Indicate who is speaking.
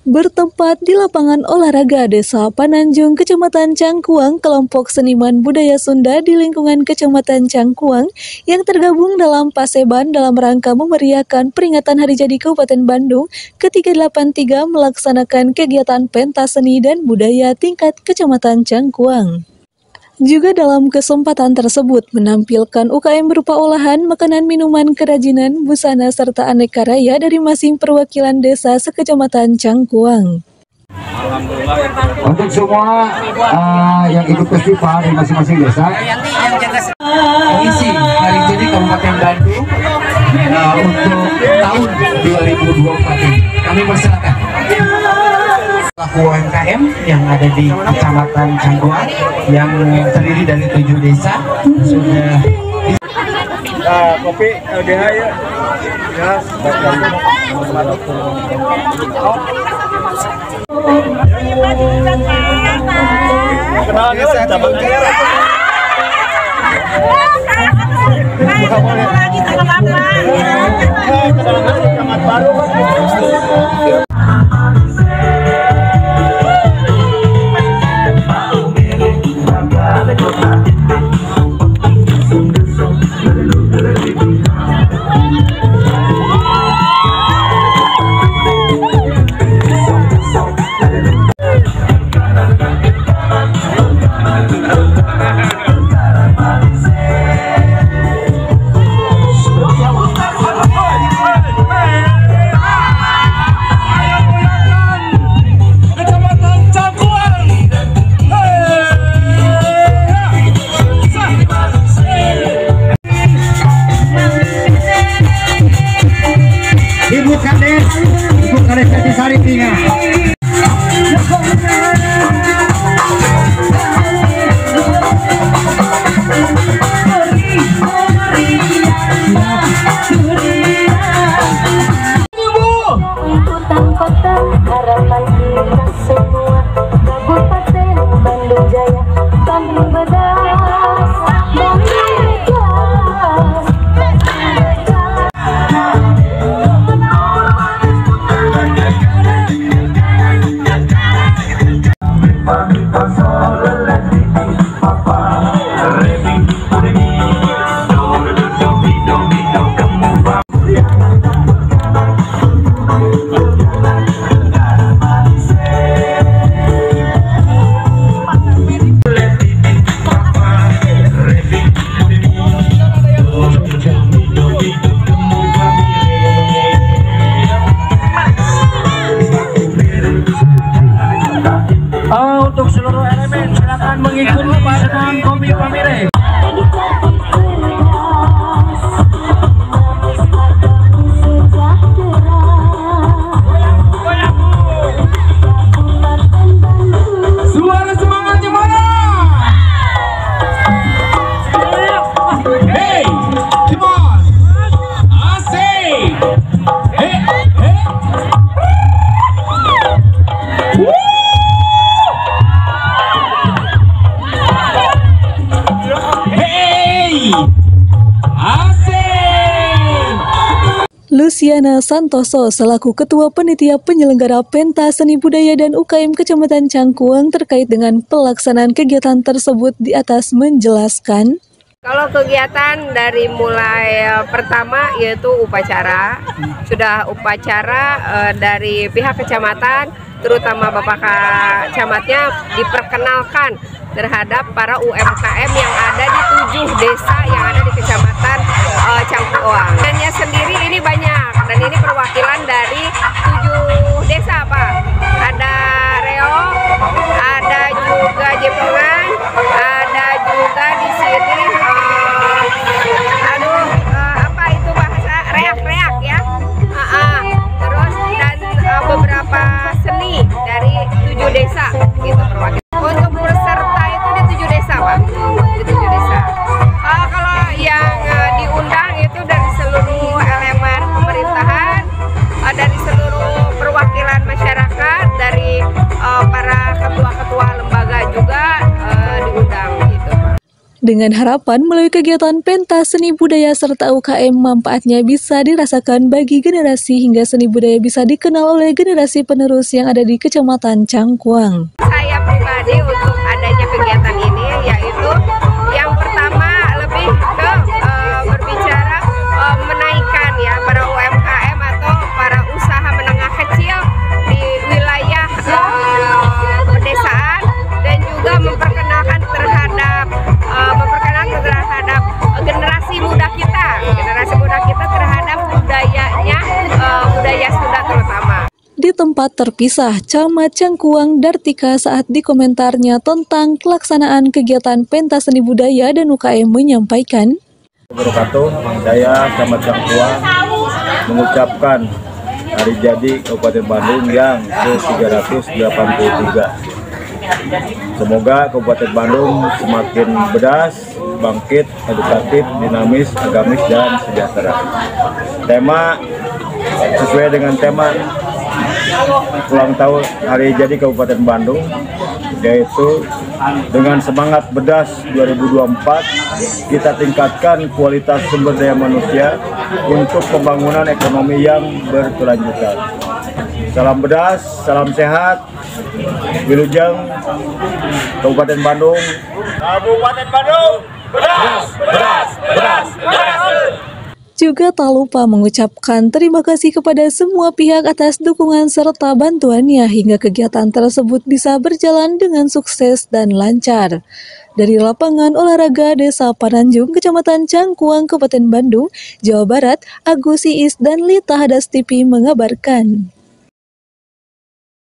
Speaker 1: Bertempat di lapangan olahraga Desa Pananjung, Kecamatan Cangkuang, kelompok seniman budaya Sunda di lingkungan Kecamatan Cangkuang yang tergabung dalam Paseban dalam rangka memeriahkan peringatan Hari Jadi Kabupaten Bandung ke-383 melaksanakan kegiatan pentas seni dan budaya tingkat Kecamatan Cangkuang. Juga dalam kesempatan tersebut menampilkan UKM berupa olahan, makanan, minuman, kerajinan, busana, serta aneka raya dari masing perwakilan desa sekecamatan Cangkuang.
Speaker 2: Untuk semua yang ikut festival di masing-masing desa, mengisi Hari Jadi Kabupaten Bandung untuk tahun 2024 ini, kami persilakan pelaku UMKM yang ada di Kecamatan Cangkuang yang terdiri dari 7 desa sudah kopi LDH ya. Ibu Kades Jatisari tinggal.
Speaker 3: Harapan kita semua Kabupaten Bandung Jaya, Bandung Bedas,
Speaker 4: untuk seluruh elemen silakan mengikuti dengan kopi pamire.
Speaker 2: Suara semangatnya mana? Hey, come on, asik. Hey, hey.
Speaker 1: Luciana Santoso selaku Ketua Panitia Penyelenggara Pentas Seni Budaya dan UKM Kecamatan Cangkuang terkait dengan pelaksanaan kegiatan tersebut di atas menjelaskan,
Speaker 5: kalau kegiatan dari mulai pertama yaitu upacara, sudah upacara dari pihak kecamatan, terutama Bapak Camatnya diperkenalkan terhadap para UMKM yang ada di 7 desa yang ada di Kecamatan Cangkuang. Dannya sendiri ini banyak, dan ini perwakilan dari 7 desa, Pak. Ada Reo, ada juga Jepongan, ada juga di sini apa itu bahasa reak-reak ya. Terus dan beberapa seni dari 7 desa gitu perwakilan. Untuk peserta itu di 7 desa, Pak. Di 7 desa. Kalau yang diundang itu dari seluruh
Speaker 1: Dengan harapan melalui kegiatan pentas seni budaya serta UKM manfaatnya bisa dirasakan bagi generasi hingga seni budaya bisa dikenal oleh generasi penerus yang ada di Kecamatan Cangkuang.
Speaker 5: Saya pribadi untuk adanya kegiatan ini yaitu yang pertama lebih ke berbicara menaikkan ya para UMKM atau para usaha menengah kecil di wilayah pedesaan dan juga memperkenalkan terhadap generasi muda kita terhadap budayanya, budaya Sunda terutama.
Speaker 1: Di tempat terpisah, Camat Cangkuang Dartika saat di komentarnya tentang pelaksanaan kegiatan pentas seni budaya dan UKM menyampaikan,
Speaker 6: saya Camat Cangkuang mengucapkan hari jadi Kabupaten Bandung yang ke-383. Semoga Kabupaten Bandung semakin bedas, bangkit, edukatif, dinamis, agamis, dan sejahtera. Tema sesuai dengan tema ulang tahun hari jadi Kabupaten Bandung, yaitu dengan semangat bedas 2024 kita tingkatkan kualitas sumber daya manusia untuk pembangunan ekonomi yang berkelanjutan. Salam bedas, salam sehat, Wilujeng, Kabupaten Bandung. Kabupaten Bandung, bedas, bedas, bedas, bedas.
Speaker 1: Juga tak lupa mengucapkan terima kasih kepada semua pihak atas dukungan serta bantuannya hingga kegiatan tersebut bisa berjalan dengan sukses dan lancar. Dari lapangan olahraga Desa Pananjung, Kecamatan Cangkuang, Kabupaten Bandung, Jawa Barat, Agus Iis dan Lita Hadas TV mengabarkan.